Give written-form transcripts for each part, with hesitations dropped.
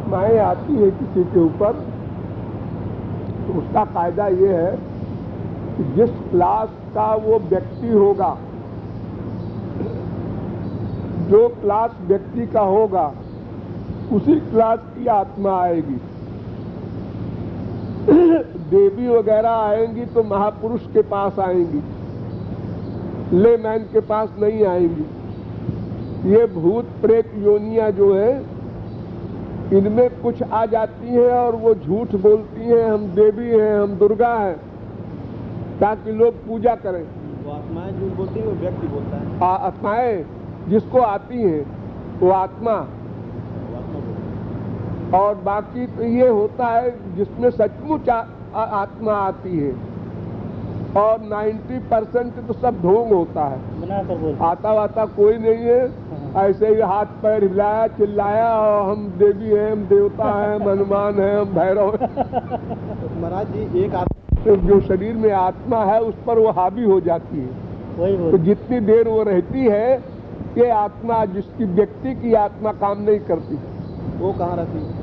आत्माएं आती है किसी के ऊपर, तो उसका फायदा ये है कि जिस क्लास का वो व्यक्ति होगा, जो क्लास व्यक्ति का होगा, उसी क्लास की आत्मा आएगी। देवी वगैरह आएंगी तो महापुरुष के पास आएंगी, लेमैन के पास नहीं आएंगी। ये भूत प्रेत योनियां जो है, इनमें कुछ आ जाती हैं और वो झूठ बोलती हैं, हम देवी हैं, हम दुर्गा हैं, ताकि लोग पूजा करें। वो आत्माएं झूठ बोलती हैं, वो व्यक्ति बोलता है। आत्माएं जिसको आती हैं वो आत्मा, और बाकी तो ये होता है जिसमें सचमुच आत्मा आती है, और 90% तो सब ढोंग होता है। आता वाता कोई नहीं है, ऐसे ही हाथ पैर हिलाया, चिल्लाया, और हम देवी हैं, हम देवता हैं, हम हनुमान हैं, हम भैरव हैं। महाराज जी, एक आत्मा तो जो शरीर में आत्मा है उस पर वो हावी हो जाती है। तो जितनी देर वो रहती है, ये आत्मा, जिसकी व्यक्ति की आत्मा काम नहीं करती, वो कहाँ रहती है?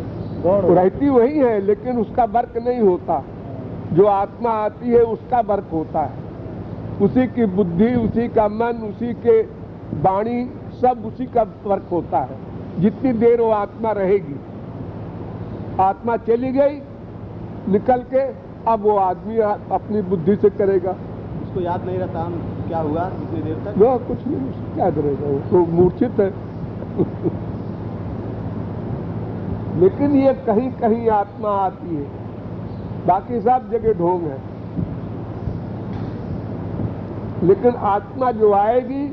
रहती वही है, लेकिन उसका वर्क नहीं होता। जो आत्मा आती है उसका वर्क होता है, उसी की बुद्धि, उसी का मन, उसी के वाणी, सब उसी का वर्क होता है। जितनी देर वो आत्मा रहेगी, आत्मा चली गई निकल के, अब वो आदमी अपनी बुद्धि से करेगा। उसको याद नहीं रहता हम क्या हुआ इतनी देर तक, वो कुछ नहीं, उसको क्या करेगा, वो तो मूर्छित है। लेकिन ये कहीं कहीं आत्मा आती है, बाकी सब जगह ढोंग है। लेकिन आत्मा जो आएगी,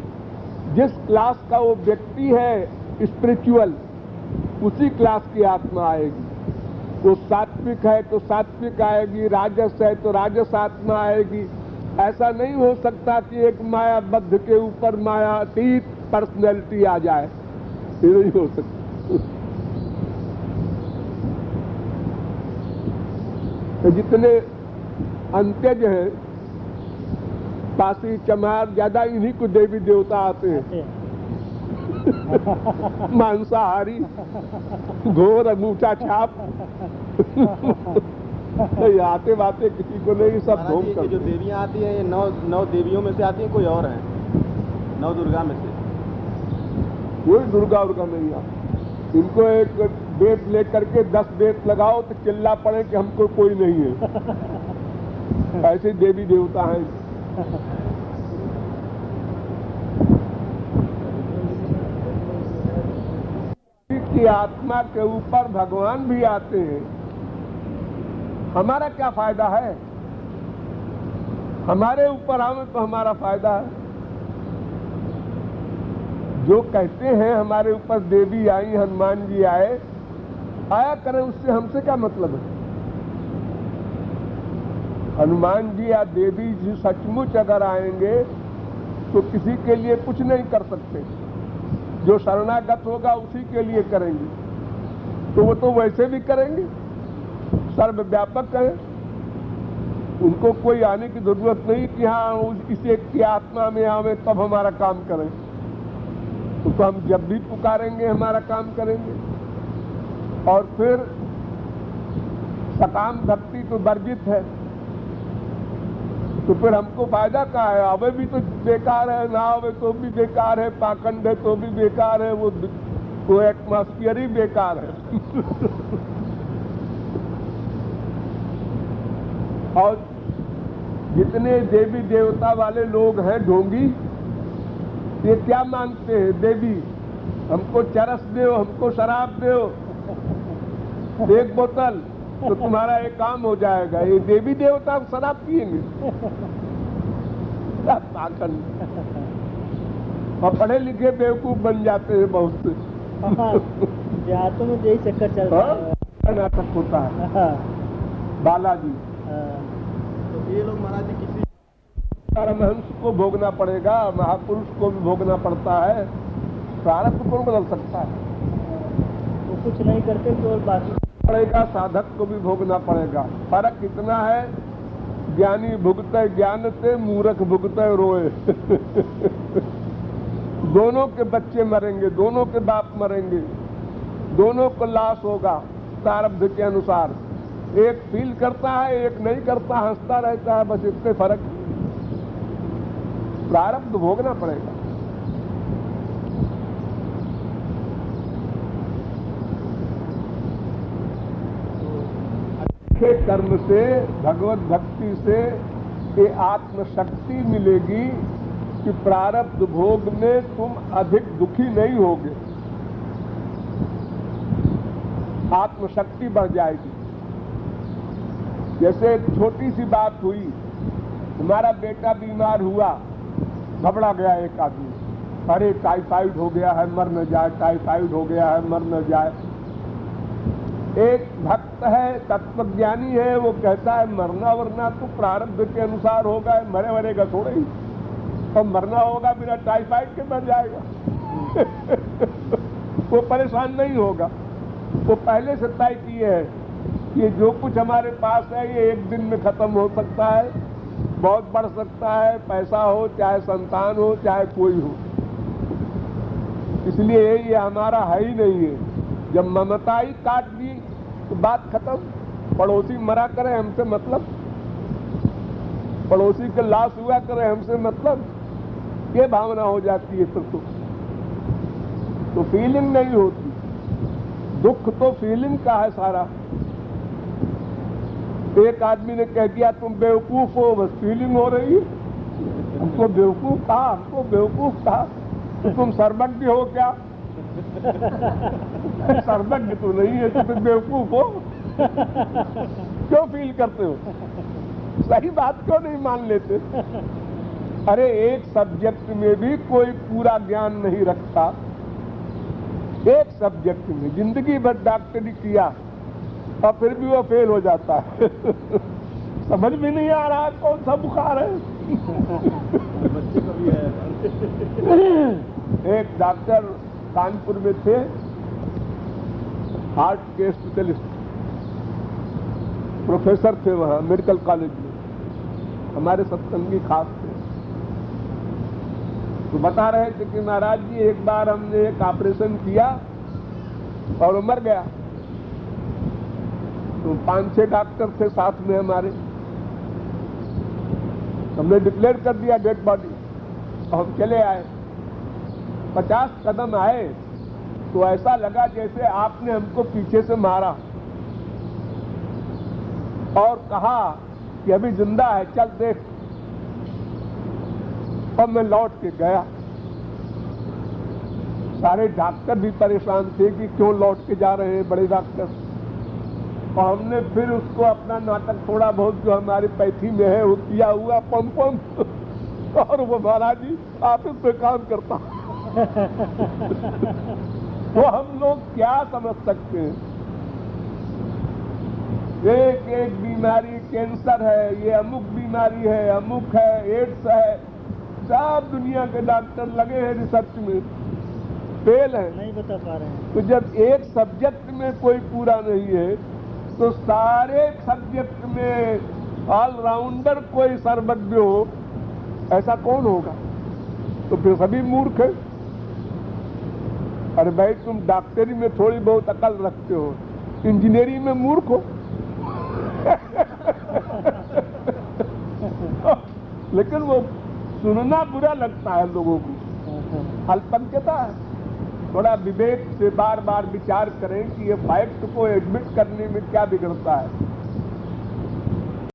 जिस क्लास का वो व्यक्ति है स्पिरिचुअल, उसी क्लास की आत्मा आएगी। वो सात्विक है तो सात्विक आएगी, राजस है तो राजस आत्मा आएगी। ऐसा नहीं हो सकता कि एक मायाबद्ध के ऊपर मायातीत पर्सनैलिटी आ जाए, ये नहीं हो सकता। तो जितने अंत्यज हैं, पासी, चमार, ज्यादा इन्हीं को देवी देवता आते हैं। मांसाहारी, घोर अंगूठा छाप। आते बाते किसी को नहीं, सब ढोंग कर। जो देवियां आती हैं, ये नौ देवियों में से आती हैं, कोई और हैं? 9 दुर्गा में से कोई दुर्गा उर्गा नहीं आती। इनको एक बेत लेकर के 10 बेत लगाओ तो चिल्ला पड़े कि हमको कोई नहीं है। ऐसे देवी देवता हैं। की आत्मा के ऊपर भगवान भी आते हैं, हमारा क्या फायदा है? हमारे ऊपर आवे तो हमारा फायदा है। जो कहते हैं हमारे ऊपर देवी आई, हनुमान जी आए, आया करें, उससे हमसे क्या मतलब है? हनुमान जी या देवी जी सचमुच अगर आएंगे तो किसी के लिए कुछ नहीं कर सकते। जो शरणागत होगा उसी के लिए करेंगे, तो वो तो वैसे भी करेंगे, सर्वव्यापक है। उनको कोई आने की जरूरत नहीं कि हाँ इसे की आत्मा में आवे तब हमारा काम करें। तो हम जब भी पुकारेंगे हमारा काम करेंगे। और फिर सकाम भक्ति तो वर्जित है, तो फिर हमको फायदा क्या है? आवे भी तो बेकार है, ना आवे तो भी बेकार है, पाखंड है तो भी बेकार है, वो एटमॉस्फियर ही बेकार है। और जितने देवी देवता वाले लोग हैं ढोंगी, ये क्या मांगते हैं? देवी हमको चरस दो, हमको शराब दो, 1 बोतल तो तुम्हारा एक काम हो जाएगा। ये देवी देवता शराब पिएंगे? और पढ़े लिखे बेवकूफ बन जाते हैं बहुत से। देहातों में यही चक्कर चलता है, नाटक होता है। बालाजी तो ये लोग महाराज जी किसी परमहंस को भोगना पड़ेगा, महापुरुष को भी भोगना पड़ता है। प्रारब्ध कौन बदल सकता है? वो कुछ नहीं करते तो बाकी पड़ेगा, साधक को भी भोगना पड़ेगा। फर्क इतना है, ज्ञानी भुगते ज्ञान से, मूर्ख भुगते रोए। दोनों के बच्चे मरेंगे, दोनों के बाप मरेंगे, दोनों को लाश होगा। प्रारब्ध के अनुसार। एक फील करता है, एक नहीं करता, हंसता रहता है, बस इतने फर्क। प्रारब्ध भोगना पड़ेगा। अच्छे कर्म से, भगवत भक्ति से ये आत्मशक्ति मिलेगी कि प्रारब्ध भोग में तुम अधिक दुखी नहीं होगे, आत्मशक्ति बढ़ जाएगी। जैसे एक छोटी सी बात हुई, हमारा बेटा बीमार हुआ, घबरा गया एक आदमी, अरे टाइफाइड हो गया है मर न जाए, टाइफाइड हो गया है मर न जाए। एक भक्त है, तत्वज्ञानी है, वो कहता है मरना वरना तो प्रारब्ध के अनुसार होगा, मरे मरेगा थोड़े ही, और मरना होगा बिना टाइफाइड के मर जाएगा। वो परेशान नहीं होगा। वो पहले से तय किए है कि जो कुछ हमारे पास है ये एक दिन में खत्म हो सकता है, बहुत बढ़ सकता है, पैसा हो चाहे संतान हो चाहे कोई हो, इसलिए ये हमारा है ही नहीं है। जब ममता ही काट दी तो बात खत्म। पड़ोसी मरा करे हमसे मतलब, पड़ोसी के लाश हुआ करे हमसे मतलब, ये भावना हो जाती है फिर तो फीलिंग नहीं होती। दुख तो फीलिंग का है सारा। एक आदमी ने कह दिया तुम बेवकूफ हो, बस फीलिंग हो रही है। हमको बेवकूफ था, हमको बेवकूफ था, तो तुम सर्वज्ञ हो क्या? सर्वज्ञ तो नहीं है, तो तुम बेवकूफ हो। क्यों फील करते हो? सही बात क्यों नहीं मान लेते? अरे एक सब्जेक्ट में भी कोई पूरा ज्ञान नहीं रखता। एक सब्जेक्ट में जिंदगी भर डॉक्टरी किया और फिर भी वो फेल हो जाता है। समझ में नहीं आ रहा कौन सा बुखार है। बच्चे को भी है। एक डॉक्टर कानपुर में थे, हार्ट के स्पेशलिस्ट, प्रोफेसर थे वहाँ मेडिकल कॉलेज में, हमारे सत्संगी खास थे। तो बता रहे थे कि महाराज जी एक बार हमने एक ऑपरेशन किया और वो मर गया। तो 5-6 डॉक्टर थे साथ में हमारे, हमने डिक्लेयर कर दिया डेड बॉडी और हम चले आए। 50 कदम आए तो ऐसा लगा जैसे आपने हमको पीछे से मारा और कहा कि अभी जिंदा है, चल देख। और मैं लौट के गया। सारे डॉक्टर भी परेशान थे कि क्यों लौट के जा रहे हैं बड़े डॉक्टर। और हमने फिर उसको अपना नाटक थोड़ा बहुत जो हमारी पैथी में है वो किया हुआ पम और वो महाराज जी ऑफिस पे काम करता। वो हम लोग क्या समझ सकते हैं? एक एक बीमारी, कैंसर है, ये अमुक बीमारी है, अमुक है, एड्स है, सब दुनिया के डॉक्टर लगे हैं रिसर्च में, फेल है, नहीं बता पा रहे हैं। तो जब एक सब्जेक्ट में कोई पूरा नहीं है तो सारे सब्जेक्ट में ऑलराउंडर कोई सर्वज्ञ हो, ऐसा कौन होगा? तो फिर सभी मूर्ख है। अरे भाई तुम डॉक्टरी में थोड़ी बहुत अकल रखते हो, इंजीनियरिंग में मूर्ख हो। लेकिन वो सुनना बुरा लगता है लोगों को, अल्पज्ञता है। थोड़ा विवेक से बार बार विचार करें कि ये फैक्ट को एडमिट करने में क्या बिगड़ता है।